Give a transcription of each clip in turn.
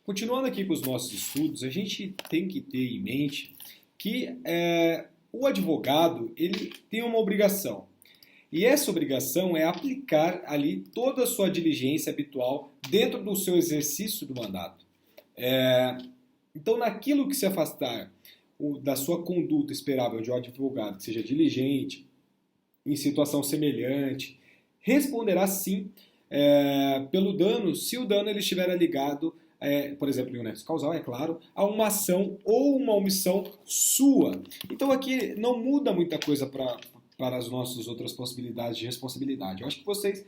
Continuando aqui com os nossos estudos, a gente tem que ter em mente que o advogado ele tem uma obrigação. E essa obrigação é aplicar ali toda a sua diligência habitual dentro do seu exercício do mandato. Então, naquilo que se afastar da sua conduta esperável de um advogado, que seja diligente, em situação semelhante, responderá sim pelo dano, se o dano ele estiver ligado, por exemplo, em um nexo causal, é claro, a uma ação ou uma omissão sua. Então aqui não muda muita coisa para as nossas outras possibilidades de responsabilidade. Eu acho que vocês,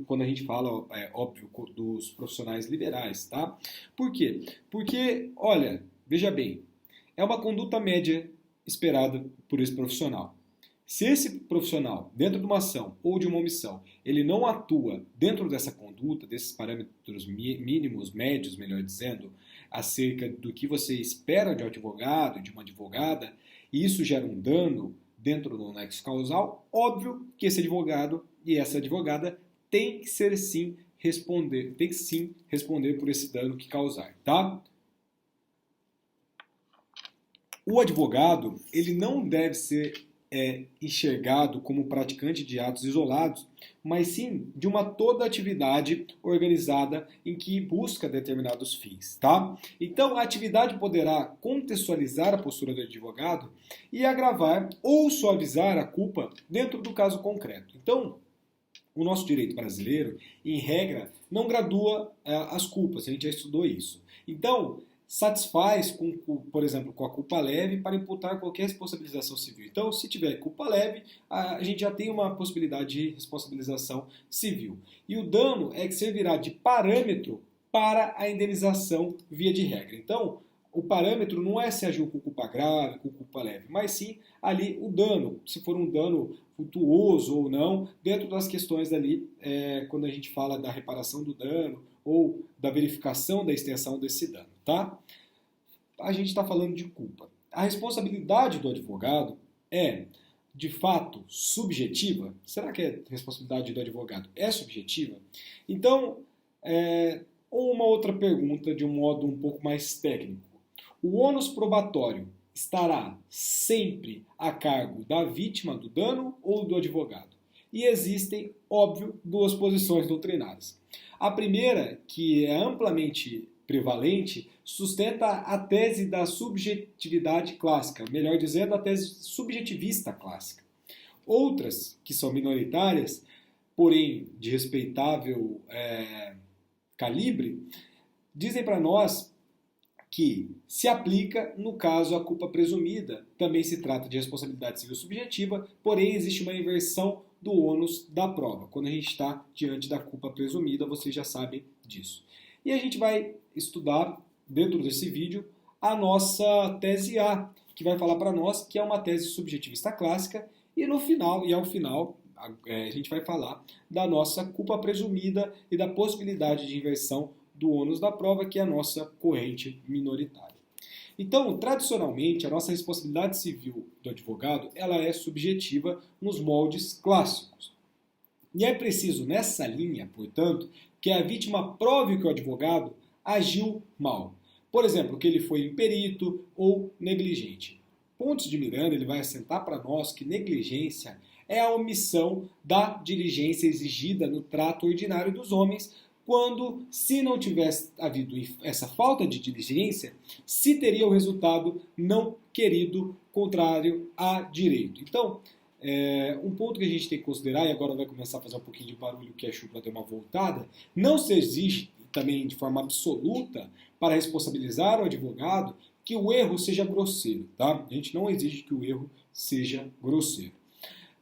quando a gente fala, óbvio, dos profissionais liberais, tá? Por quê? Porque, olha, veja bem, é uma conduta média esperada por esse profissional. Se esse profissional, dentro de uma ação ou de uma omissão, ele não atua dentro dessa conduta, desses parâmetros mínimos, médios, melhor dizendo, acerca do que você espera de um advogado, de uma advogada, e isso gera um dano dentro do nexo causal, óbvio que esse advogado e essa advogada tem que sim responder por esse dano que causar, tá? O advogado, ele não deve ser enxergado como praticante de atos isolados, mas sim de uma toda atividade organizada em que busca determinados fins, tá? Então, a atividade poderá contextualizar a postura do advogado e agravar ou suavizar a culpa dentro do caso concreto. Então, o nosso direito brasileiro, em regra, não gradua as culpas, a gente já estudou isso. Então, satisfaz, por exemplo, com a culpa leve para imputar qualquer responsabilização civil. Então, se tiver culpa leve, a gente já tem uma possibilidade de responsabilização civil. E o dano é que servirá de parâmetro para a indenização via de regra. Então, o parâmetro não é se agiu com culpa grave, com culpa leve, mas sim ali o dano, se for um dano vultuoso ou não, dentro das questões ali, quando a gente fala da reparação do dano ou da verificação da extensão desse dano, tá? A gente está falando de culpa. A responsabilidade do advogado é, de fato, subjetiva? Será que a responsabilidade do advogado é subjetiva? Então, uma outra pergunta de um modo um pouco mais técnico. O ônus probatório estará sempre a cargo da vítima do dano ou do advogado? E existem, óbvio, duas posições doutrinárias. A primeira, que é amplamente prevalente, sustenta a tese da subjetividade clássica, melhor dizendo, a tese subjetivista clássica. Outras, que são minoritárias, porém de respeitável calibre, dizem para nós que se aplica, no caso, a culpa presumida. Também se trata de responsabilidade civil subjetiva, porém existe uma inversão do ônus da prova. Quando a gente está diante da culpa presumida, vocês já sabem disso. E a gente vai estudar, dentro desse vídeo, a nossa tese A, que vai falar para nós que é uma tese subjetivista clássica, e ao final, a gente vai falar da nossa culpa presumida e da possibilidade de inversão do ônus da prova, que é a nossa corrente minoritária. Então, tradicionalmente, a nossa responsabilidade civil do advogado ela é subjetiva nos moldes clássicos. E é preciso, nessa linha, portanto, que a vítima prove que o advogado agiu mal. Por exemplo, que ele foi imperito ou negligente. Pontes de Miranda ele vai assentar para nós que negligência é a omissão da diligência exigida no trato ordinário dos homens, quando, se não tivesse havido essa falta de diligência, se teria o resultado não querido, contrário a direito. Então, um ponto que a gente tem que considerar, e agora vai começar a fazer um pouquinho de barulho que a chuva deu uma voltada, não se exige também de forma absoluta para responsabilizar o advogado que o erro seja grosseiro, tá? A gente não exige que o erro seja grosseiro.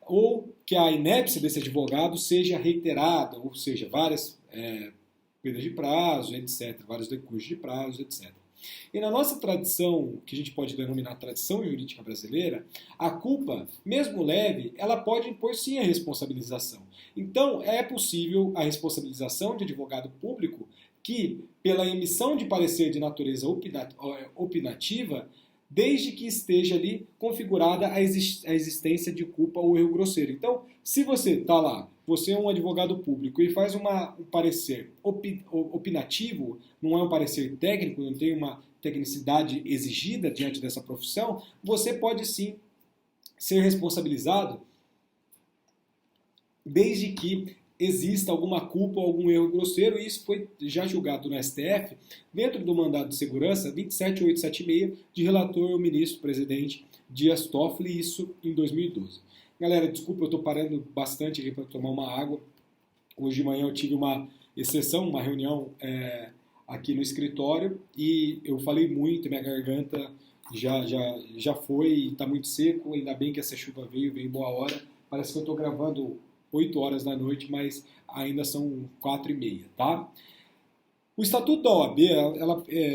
Ou que a inépcia desse advogado seja reiterada, ou seja, várias perdas de prazo, etc., vários decursos de prazo, etc. E na nossa tradição, que a gente pode denominar tradição jurídica brasileira, a culpa, mesmo leve, ela pode impor sim a responsabilização. Então, é possível a responsabilização de advogado público que, pela emissão de parecer de natureza opinativa, desde que esteja ali configurada a existência de culpa ou erro grosseiro. Então, se você está lá, você é um advogado público e faz um parecer opinativo, não é um parecer técnico, não tem uma tecnicidade exigida diante dessa profissão, você pode sim ser responsabilizado desde que exista alguma culpa ou algum erro grosseiro, e isso foi já julgado no STF, dentro do mandado de segurança 27876, de relator o ministro-presidente Dias Toffoli, isso em 2012. Galera, desculpa, eu estou parando bastante aqui para tomar uma água. Hoje de manhã eu tive uma exceção, uma reunião aqui no escritório, e eu falei muito, minha garganta já foi, está muito seco, ainda bem que essa chuva veio em boa hora. Parece que eu estou gravando 8 horas da noite, mas ainda são 4h30, tá? O Estatuto da OAB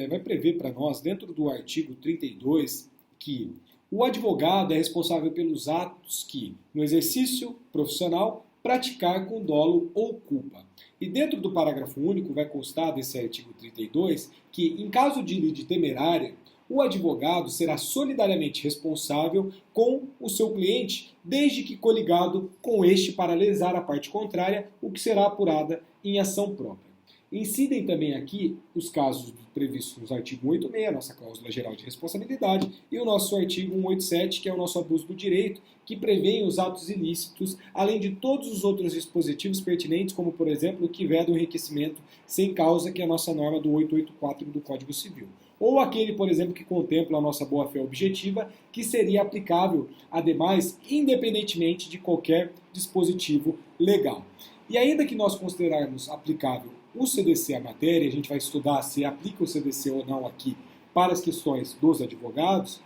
vai prever para nós, dentro do artigo 32, que o advogado é responsável pelos atos que, no exercício profissional, praticar com dolo ou culpa. E dentro do parágrafo único vai constar desse artigo 32 que, em caso de lide temerária, o advogado será solidariamente responsável com o seu cliente, desde que coligado com este para lesar a parte contrária, o que será apurada em ação própria. Incidem também aqui os casos previstos no artigo 186, nossa cláusula geral de responsabilidade, e o nosso artigo 187, que é o nosso abuso do direito, que prevê os atos ilícitos, além de todos os outros dispositivos pertinentes, como, por exemplo, o que veda o enriquecimento sem causa, que é a nossa norma do 884 do Código Civil. Ou aquele, por exemplo, que contempla a nossa boa-fé objetiva, que seria aplicável, ademais, independentemente de qualquer dispositivo legal. E ainda que nós considerarmos aplicável o CDC à matéria, a gente vai estudar se aplica o CDC ou não aqui para as questões dos advogados,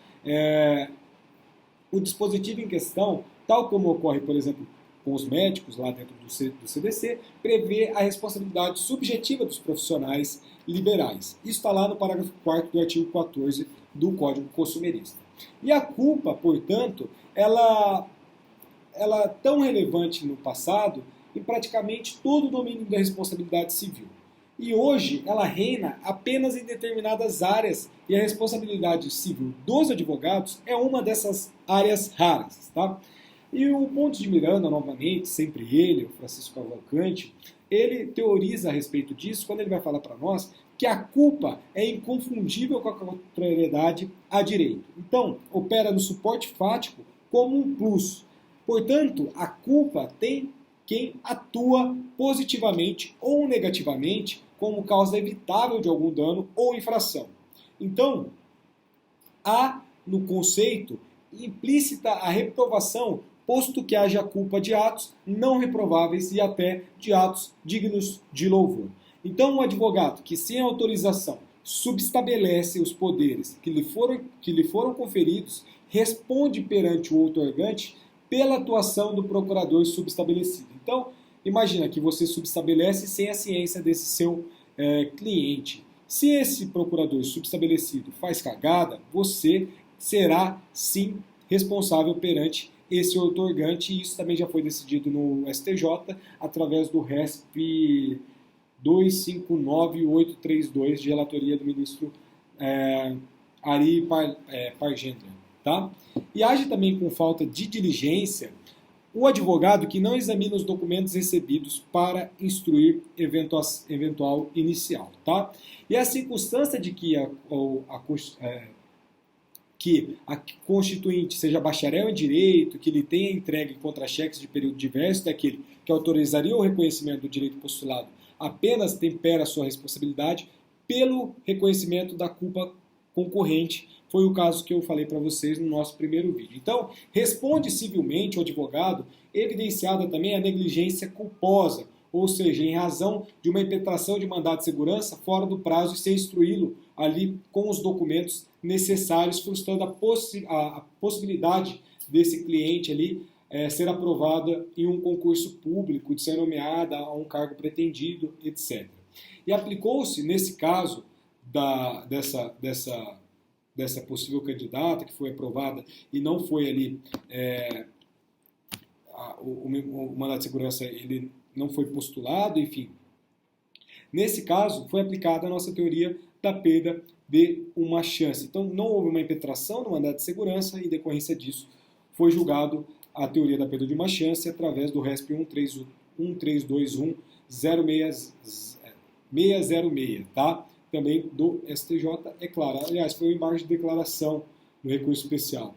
o dispositivo em questão, tal como ocorre, por exemplo, com os médicos lá dentro do CDC, prevê a responsabilidade subjetiva dos profissionais liberais. Isso está lá no parágrafo 4º do artigo 14 do Código Consumerista. E a culpa, portanto, ela é tão relevante no passado em praticamente todo o domínio da responsabilidade civil. E hoje ela reina apenas em determinadas áreas, e a responsabilidade civil dos advogados é uma dessas áreas raras. Tá? E o Pontes de Miranda, novamente, sempre ele, o Francisco Cavalcante, ele teoriza a respeito disso quando ele vai falar para nós que a culpa é inconfundível com a contrariedade a direito. Então, opera no suporte fático como um plus. Portanto, a culpa tem quem atua positivamente ou negativamente como causa evitável de algum dano ou infração. Então, há no conceito implícita a reprovação, posto que haja culpa de atos não reprováveis e até de atos dignos de louvor. Então, um advogado que, sem autorização, subestabelece os poderes que lhe foram conferidos, responde perante o outorgante pela atuação do procurador subestabelecido. Então, imagina que você subestabelece sem a ciência desse seu cliente. Se esse procurador subestabelecido faz cagada, você será, sim, responsável perante esse outorgante, e isso também já foi decidido no STJ, através do RESP 259832, de relatoria do ministro Ari Pargendra. Tá? E age também com falta de diligência o advogado que não examina os documentos recebidos para instruir eventual inicial. Tá? E a circunstância de que a constituinte seja bacharel em direito, que ele tenha entregue contra-cheques de período diverso daquele que autorizaria o reconhecimento do direito postulado, apenas tempera a sua responsabilidade pelo reconhecimento da culpa concorrente. Foi o caso que eu falei para vocês no nosso primeiro vídeo. Então, responde civilmente o advogado, evidenciada também a negligência culposa, ou seja, em razão de uma impetração de mandado de segurança fora do prazo e sem instruí-lo ali com os documentos necessários, frustrando a possibilidade desse cliente ali ser aprovada em um concurso público, de ser nomeada a um cargo pretendido, etc. E aplicou-se, nesse caso, dessa possível candidata que foi aprovada e não foi ali, o mandado de segurança ele não foi postulado, enfim. Nesse caso, foi aplicada a nossa teoria da perda de uma chance. Então, não houve uma impetração no mandado de segurança e, em decorrência disso, foi julgado a teoria da perda de uma chance através do RESP 1321606, tá? Também do STJ, é claro. Aliás, foi em margem de declaração no recurso especial.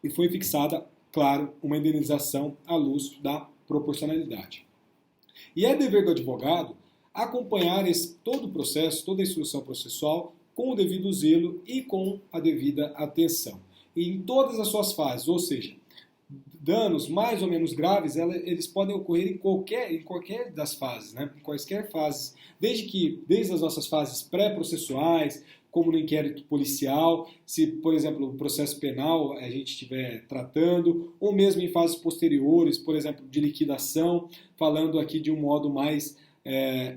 E foi fixada, claro, uma indenização à luz da proporcionalidade. E é dever do advogado acompanhar todo o processo, toda a instrução processual, com o devido zelo e com a devida atenção. E em todas as suas fases, ou seja, danos mais ou menos graves, eles podem ocorrer em qualquer das fases, né? Em quaisquer fases, desde as nossas fases pré-processuais, como no inquérito policial, se, por exemplo, o processo penal a gente estiver tratando, ou mesmo em fases posteriores, por exemplo, de liquidação, falando aqui de um modo mais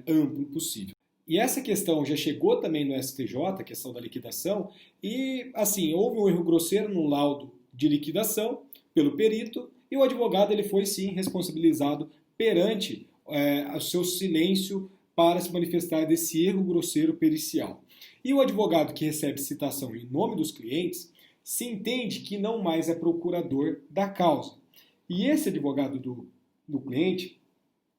amplo possível. E essa questão já chegou também no STJ, a questão da liquidação, e assim, houve um erro grosseiro no laudo de liquidação pelo perito, e o advogado ele foi sim responsabilizado perante o seu silêncio para se manifestar desse erro grosseiro pericial. E o advogado que recebe citação em nome dos clientes se entende que não mais é procurador da causa. E esse advogado do cliente,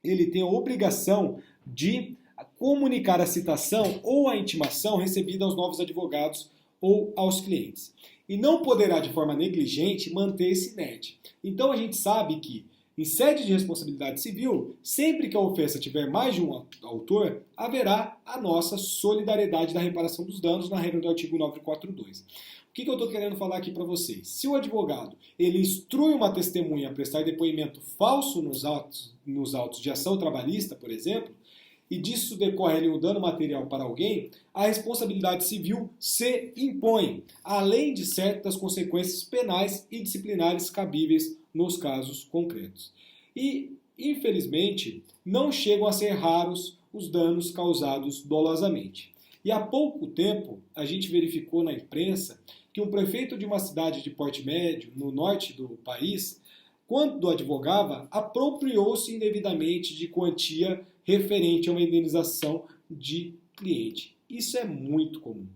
ele tem a obrigação de comunicar a citação ou a intimação recebida aos novos advogados ou aos clientes. E não poderá, de forma negligente, manter-se inerte. Então a gente sabe que, em sede de responsabilidade civil, sempre que a ofensa tiver mais de um autor, haverá a nossa solidariedade da reparação dos danos na regra do artigo 942. O que eu estou querendo falar aqui para vocês? Se o advogado ele instrui uma testemunha a prestar depoimento falso nos autos de ação trabalhista, por exemplo, e disso decorre um dano material para alguém, a responsabilidade civil se impõe, além de certas consequências penais e disciplinares cabíveis nos casos concretos. E, infelizmente, não chegam a ser raros os danos causados dolosamente. E há pouco tempo, a gente verificou na imprensa que um prefeito de uma cidade de porte médio, no norte do país, quando advogava, apropriou-se indevidamente de quantia referente a uma indenização de cliente. Isso é muito comum,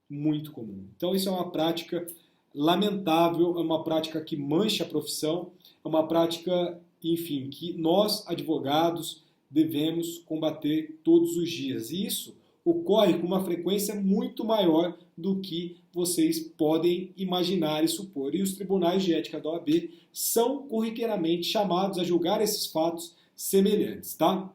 muito comum. Então isso é uma prática lamentável, é uma prática que mancha a profissão, é uma prática, enfim, que nós, advogados, devemos combater todos os dias. E isso ocorre com uma frequência muito maior do que vocês podem imaginar e supor. E os tribunais de ética da OAB são corriqueiramente chamados a julgar esses fatos semelhantes, tá?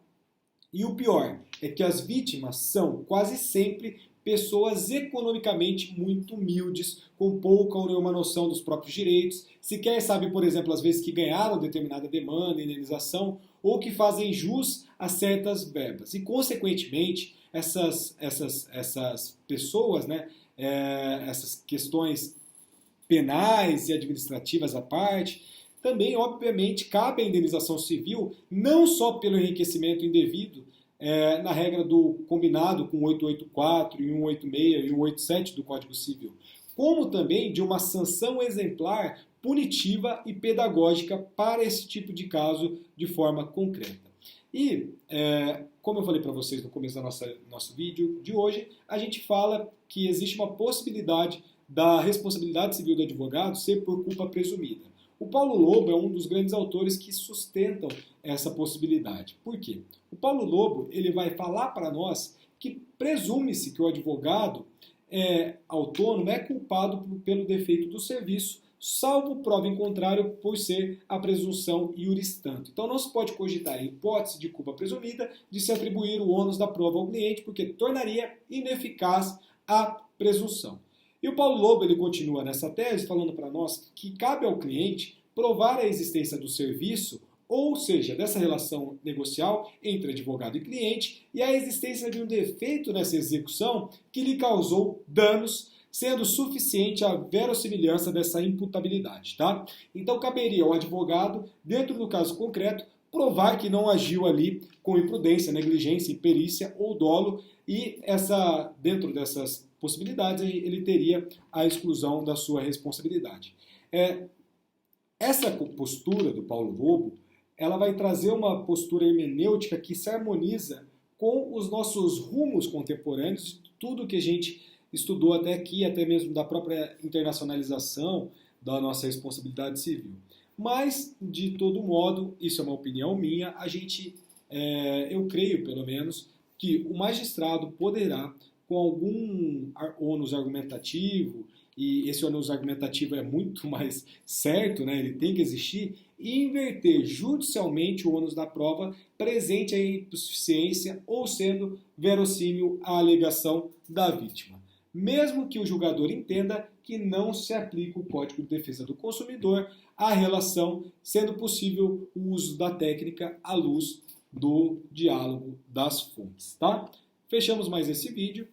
E o pior é que as vítimas são quase sempre pessoas economicamente muito humildes, com pouca ou nenhuma noção dos próprios direitos, sequer sabem, por exemplo, às vezes que ganharam determinada demanda, indenização, ou que fazem jus a certas verbas. E, consequentemente, essas pessoas, né, essas questões penais e administrativas à parte, também, obviamente, cabe a indenização civil, não só pelo enriquecimento indevido, na regra do combinado com 884, e 186 e 187 do Código Civil, como também de uma sanção exemplar, punitiva e pedagógica para esse tipo de caso de forma concreta. E, como eu falei para vocês no começo do nosso vídeo de hoje, a gente fala que existe uma possibilidade da responsabilidade civil do advogado ser por culpa presumida. O Paulo Lobo é um dos grandes autores que sustentam essa possibilidade. Por quê? O Paulo Lobo ele vai falar para nós que presume-se que o advogado autônomo é culpado pelo defeito do serviço, salvo prova em contrário por ser a presunção iuris tanto. Então não se pode cogitar a hipótese de culpa presumida de se atribuir o ônus da prova ao cliente, porque tornaria ineficaz a presunção. E o Paulo Lobo ele continua nessa tese falando para nós que cabe ao cliente provar a existência do serviço, ou seja, dessa relação negocial entre advogado e cliente, e a existência de um defeito nessa execução que lhe causou danos, sendo suficiente a verossimilhança dessa imputabilidade, tá? Então caberia ao advogado, dentro do caso concreto, provar que não agiu ali com imprudência, negligência, imperícia ou dolo, e dentro dessas possibilidades ele teria a exclusão da sua responsabilidade. Essa postura do Paulo Lobo, ela vai trazer uma postura hermenêutica que se harmoniza com os nossos rumos contemporâneos, tudo que a gente estudou até aqui, até mesmo da própria internacionalização da nossa responsabilidade civil. Mas, de todo modo, isso é uma opinião minha, eu creio, pelo menos, que o magistrado poderá, com algum ônus argumentativo, e esse ônus argumentativo é muito mais certo, né? Ele tem que existir, e inverter judicialmente o ônus da prova presente a hipossuficiência ou sendo verossímil a alegação da vítima. Mesmo que o julgador entenda que não se aplica o Código de Defesa do Consumidor à relação, sendo possível o uso da técnica à luz do diálogo das fontes, tá? Fechamos mais esse vídeo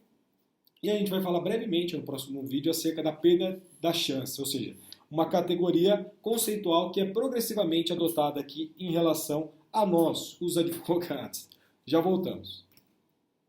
e a gente vai falar brevemente no próximo vídeo acerca da perda da chance, ou seja, uma categoria conceitual que é progressivamente adotada aqui em relação a nós, os advogados. Já voltamos.